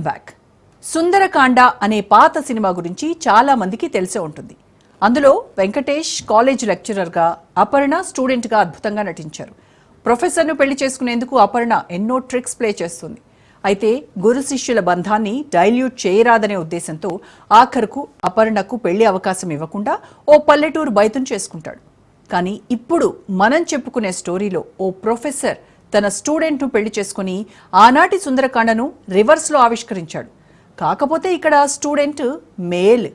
Back. Sundarakanda అనే పాత cinema గురించి చాలా మందికి తెలిసే ఉంటుంది. అందులో వెంకటేష్ కాలేజ్ లెక్చరర్గా, అపర్ణ స్టూడెంట్గా అద్భుతంగా నటించారు. ప్రొఫెసర్ను పెళ్లి చేసుకునేందుకు అపర్ణ ఎన్నో ట్రిక్స్ ప్లే చేస్తుంది. అయితే గురు శిష్యుల బంధాన్ని డైల్యూట్ చేయరాదనే ఉద్దేశంతో ఆఖరుకు అపర్ణకు పెళ్లి అవకాశం ఇవ్వకుండా ఓ పల్లెటూరు బయతం చేసుకుంటాడు. కానీ ఇప్పుడు మనం చెప్పుకునే స్టోరీలో ఓ ప్రొఫెసర్ తన స్టూడెంట్ను పెళ్లి చేసుకుని ఆనాటి సుందరకాండను రివర్స్లో ఆవిష్కరించాడు. కాకపోతే ఇక్కడ స్టూడెంట్ మేల్,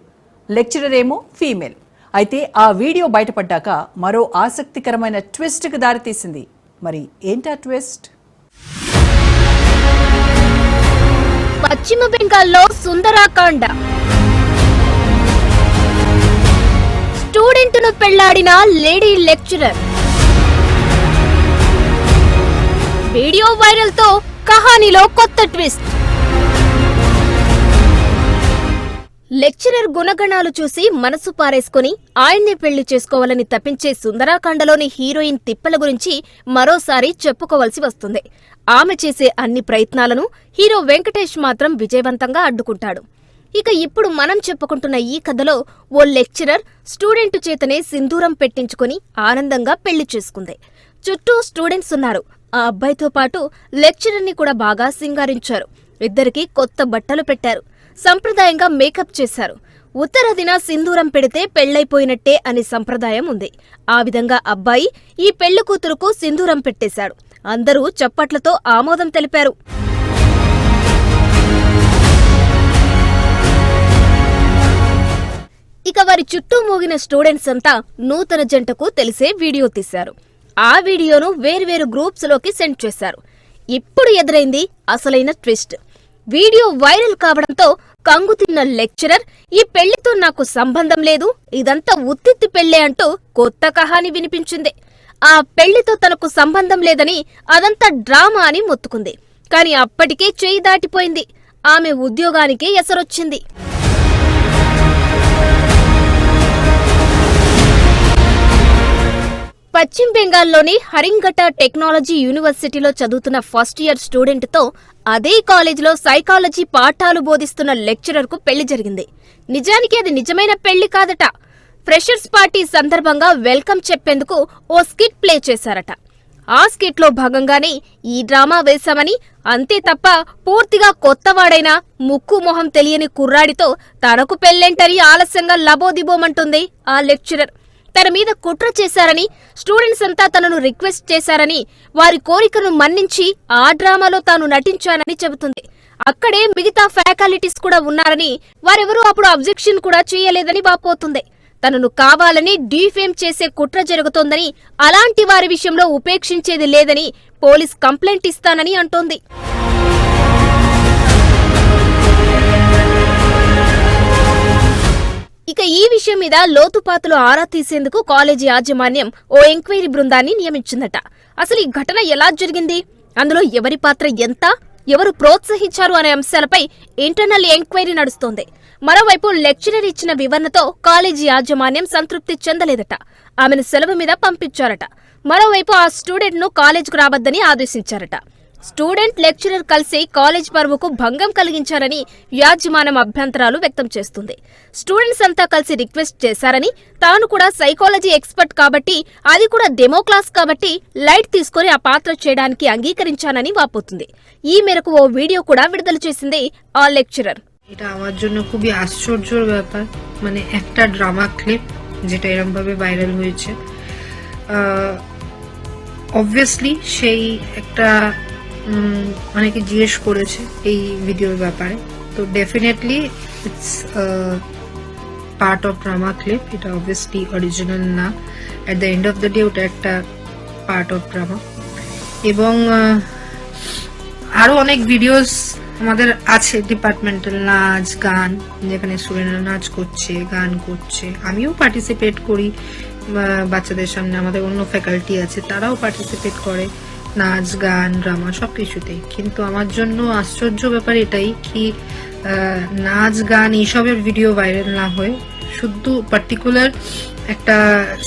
లెక్చరర్ ఏమో ఫీమేల్. అయితే ఆ వీడియో బయటపడ్డాక మరో ఆసక్తికరమైన ట్విస్ట్కి దారితీసింది. మరి ఏంటా ట్విస్ట్? పశ్చిమ బెంగాల్లో సుందరకాండ. స్టూడెంట్ను పెళ్లాడిన లేడీ లెక్చరర్. వీడియో వైరల్ తో కహానీలో కొత్త ట్విస్ట్. లెక్చరర్ గుణగణాలు చూసి మనసు పారేసుకుని ఆయన్నే పెళ్లి చేసుకోవాలని తప్పించే సుందరకాండలోని హీరోయిన్ తిప్పల గురించి మరోసారి చెప్పుకోవలసి వస్తుంది. ఆమె చేసే అన్ని ప్రయత్నాలను హీరో వెంకటేష్ మాత్రం విజయవంతంగా అడ్డుకుంటాడు. ఇక ఇప్పుడు మనం చెప్పుకుంటున్న ఈ కథలో ఓ లెక్చరర్ స్టూడెంట్ చేతనే సింధూరం పెట్టించుకుని ఆనందంగా పెళ్లి చేసుకుంది. చుట్టూ స్టూడెంట్స్ ఉన్నారు. ఆ అబ్బాయితో పాటు లెక్చరర్ని కూడా బాగా సింగారించారు. ఇద్దరికి కొత్త బట్టలు పెట్టారు. సంప్రదాయంగా మేకప్ చేశారు. ఉత్తరాదిన సింధూరం పెడితే పెళ్లైపోయినట్టే అనే సంప్రదాయం ఉంది. ఆ విధంగా అబ్బాయి ఈ పెళ్లి కూతురుకు సింధూరం పెట్టేశాడు. అందరూ చప్పట్లతో ఆమోదం తెలిపారు. ఇక వారి చుట్టూ మోగిన స్టూడెంట్స్ అంతా నూతన జంటకు తెలిసే వీడియో తీశారు. ఆ వీడియోను వేర్వేరు గ్రూప్స్ లోకి సెండ్ చేశారు. ఇప్పుడు ఎదురైంది అసలైన ట్విస్ట్. వీడియో వైరల్ కావడంతో కంగుతిన్న లెక్చరర్ ఈ పెళ్లితో నాకు సంబంధం లేదు, ఇదంతా ఉత్తిత్తి పెళ్లే అంటూ కొత్త కహాని వినిపించింది. ఆ పెళ్లితో తనకు సంబంధం లేదని, అదంతా డ్రామా అని మొత్తుకుంది. కాని అప్పటికే చేయి దాటిపోయింది. ఆమె ఉద్యోగానికే ఎసరొచ్చింది. పశ్చిమ బెంగాల్లోని హరింఘట టెక్నాలజీ యూనివర్సిటీలో చదువుతున్న ఫస్ట్ ఇయర్ స్టూడెంట్తో అదే కాలేజీలో సైకాలజీ పాఠాలు బోధిస్తున్న లెక్చరర్కు పెళ్లి జరిగింది. నిజానికి అది నిజమైన పెళ్లి కాదట. ఫ్రెషర్స్ పార్టీ సందర్భంగా వెల్కమ్ చెప్పేందుకు ఓ స్కిట్ ప్లే చేశారట. ఆ స్కిట్లో భాగంగానే ఈ డ్రామా వేశామని, అంతే తప్ప పూర్తిగా కొత్తవాడైనా ముక్కు మొహం తెలియని కుర్రాడితో తనకు పెళ్లేంటని ఆలస్యంగా లబోదిబోమంటుంది ఆ లెక్చరర్. తన మీద కుట్ర చేశారని, స్టూడెంట్స్ అంతా తనను రిక్వెస్ట్ చేశారని, వారి కోరికను మన్నించి ఆ డ్రామాలో తాను నటించానని చెబుతుంది. అక్కడే మిగతా ఫ్యాకల్టీస్ కూడా ఉన్నారని, వారెవరూ అప్పుడు అబ్జెక్షన్ కూడా చేయలేదని వాపోతుంది. తనను కావాలని డీఫేమ్ చేసే కుట్ర జరుగుతోందని, అలాంటి వారి విషయంలో ఉపేక్షించేది లేదని పోలీస్ కంప్లైంట్ ఇస్తానని అంటోంది. ఇక ఈ విషయం మీద లోతుపాతులు ఆరా తీసేందుకు కాలేజీ యాజమాన్యం ఓ ఎంక్వైరీ బృందాన్ని నియమించిందట. అసలు ఈ ఘటన ఎలా జరిగింది, అందులో ఎవరి పాత్ర ఎంత, ఎవరు ప్రోత్సహించారు అనే అంశాలపై ఇంటర్నల్ ఎంక్వైరీ నడుస్తోంది. మరోవైపు లెక్చరర్ ఇచ్చిన వివరణతో కాలేజీ యాజమాన్యం సంతృప్తి చెందలేదట. ఆమెను సెలవు మీద పంపించారట. మరోవైపు ఆ స్టూడెంట్ను కాలేజ్కు రావద్దని ఆదేశించారట. స్టూడెంట్, లెక్చరర్ కలిసి కాలేజ్ పరువుకు భంగం కలిగించారని యాజమాన్యం అభ్యంతరాలు వ్యక్తం చేస్తుంది. స్టూడెంట్స్ అంతా కలిసి రిక్వెస్ట్ చేశారని, తాను కూడా సైకాలజీ ఎక్స్పర్ట్ కాబట్టి, అది కూడా డెమో క్లాస్ కాబట్టి లైట్ తీసుకుని ఆ పాత్ర చేయడానికి అంగీకరించానని వాపోతుంది. ఈ మేరకు ఓ వీడియో కూడా విడుదల చేసింది ఆ లెక్చరర్. এটা আমার জন্য খুবই আশ্চর্যের ব্যাপার, মানে একটা ড্রামা ক্লিপ যেটা এরকম ভাবে ভাইরাল হয়েছে, অবভিয়াসলি সেই একটা অনেকে জিজ্ঞেস করেছে এই ভিডিওর ব্যাপারে, তো definitely it's part of drama clip. এটা অবভিয়াসলি অরিজিনাল না, at the end of the day ওটা একটা পার্ট অফ ড্রামা। এবং আরো অনেক ভিডিওস আমাদের আছে, ডিপার্টমেন্টাল নাচ গান, যেখানে স্টুডেন্টরা নাচ করছে, গান করছে, আমিও পার্টিসিপেট করি বাচ্চাদের সামনে। আমাদের অন্য ফ্যাকাল্টি আছে, তারাও পার্টিসিপেট করে নাচ গান ড্রামা সবকিছুতেই। কিন্তু আমার জন্য আশ্চর্য ব্যাপার এটাই কি নাচ গান এইসবের ভিডিও ভাইরাল না হয়ে শুধু পার্টিকুলার একটা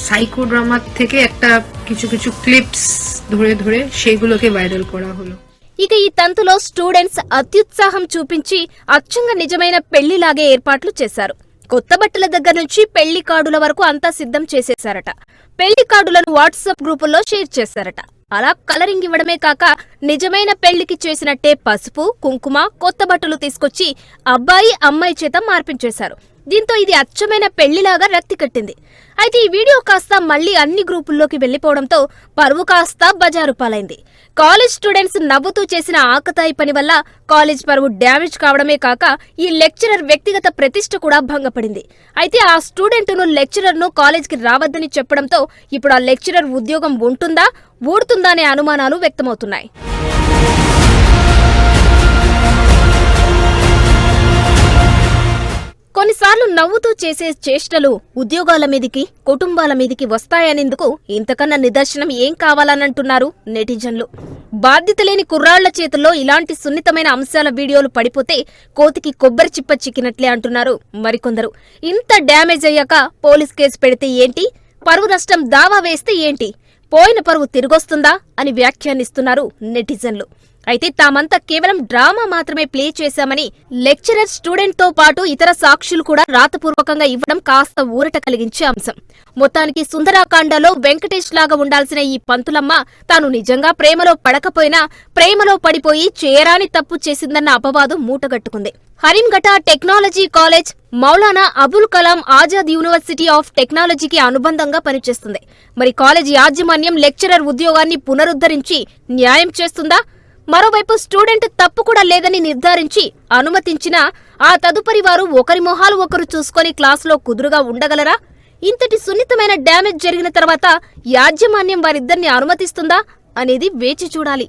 সাইকো ড্রামার থেকে একটা কিছু কিছু ক্লিপস ধরে ধরে সেগুলোকে ভাইরাল করা হলো। ఇక ఈ తంతులో స్టూడెంట్స్ అత్యుత్సాహం చూపించి అచ్చంగా నిజమైన పెళ్లిలాగే ఏర్పాట్లు చేశారు. కొత్త బట్టల దగ్గర నుంచి పెళ్లి కార్డుల వరకు అంతా సిద్ధం చేసేశారట. పెళ్లి కార్డులను వాట్సాప్ గ్రూపుల్లో షేర్ చేశారట. అలా కలరింగ్ ఇవ్వడమే కాక నిజమైన పెళ్లికి చేసినట్టే పసుపు, కుంకుమ, కొత్త బట్టలు తీసుకొచ్చి అబ్బాయి, అమ్మాయి చేత మార్పించేశారు. దీంతో ఇది అచ్చమైన పెళ్లిలాగా రక్తి కట్టింది. అయితే ఈ వీడియో కాస్త మళ్లీ అన్ని గ్రూపుల్లోకి వెళ్లిపోవడంతో పరువు కాస్త బజారు పాలైంది. కాలేజ్ స్టూడెంట్స్ నవ్వుతూ చేసిన ఆకతాయి పని వల్ల కాలేజ్ పరువు డ్యామేజ్ కావడమే కాక ఈ లెక్చరర్ వ్యక్తిగత ప్రతిష్ఠ కూడా భంగపడింది. అయితే ఆ స్టూడెంట్ను లెక్చరర్ను కాలేజ్కి రావద్దని చెప్పడంతో ఇప్పుడు ఆ లెక్చరర్ ఉద్యోగం ఉంటుందా, ఊడుతుందా అనే అనుమానాలు వ్యక్తమవుతున్నాయి. కొన్నిసార్లు నవ్వుతూ చేసే చేష్టలు ఉద్యోగాల మీదికి, కుటుంబాల మీదికి వస్తాయనేందుకు ఇంతకన్నా నిదర్శనం ఏం కావాలనంటున్నారు నెటిజన్లు. బాధ్యత లేని కుర్రాళ్ల చేతుల్లో ఇలాంటి సున్నితమైన అంశాల వీడియోలు పడిపోతే కోతికి కొబ్బరి చిప్ప చిక్కినట్లే అంటున్నారు మరికొందరు. ఇంత డ్యామేజ్ అయ్యాక పోలీస్ కేసు పెడితే ఏంటి, పరువు నష్టం దావా వేస్తే ఏంటి, పోయిన పరువు తిరిగొస్తుందా అని వ్యాఖ్యానిస్తున్నారు నెటిజన్లు. అయితే తామంతా కేవలం డ్రామా మాత్రమే ప్లే చేశామని లెక్చరర్ స్టూడెంట్ తో పాటు ఇతర సాక్షులు కూడా రాతపూర్వకంగా ఇవ్వడం కాస్త ఊరట కలిగించే అంశం. మొత్తానికి సుందరాకాండలో వెంకటేష్ లాగా ఉండాల్సిన ఈ పంతులమ్మ తాను నిజంగా ప్రేమలో పడకపోయినా ప్రేమలో పడిపోయి చేయరాని తప్పు చేసిందన్న అపవాదు మూటగట్టుకుంది. Haringhata technology college Maulana Abul Kalam Azad university of టెక్నాలజీకి అనుబంధంగా పనిచేస్తుంది. మరి కాలేజ్ యాజమాన్యం లెక్చరర్ ఉద్యోగాన్ని పునరుద్ధరించి న్యాయం చేస్తుందా? మరోవైపు స్టూడెంట్ తప్పు కూడా లేదని నిర్ధారించి అనుమతించినా ఆ తదుపరి వారు ఒకరి మొహాలు ఒకరు చూసుకొని క్లాసులో కుదురుగా ఉండగలరా? ఇంతటి సున్నితమైన డ్యామేజ్ జరిగిన తర్వాత యాజమాన్యం వారిద్దరిని అనుమతిస్తుందా అనేది వేచి చూడాలి.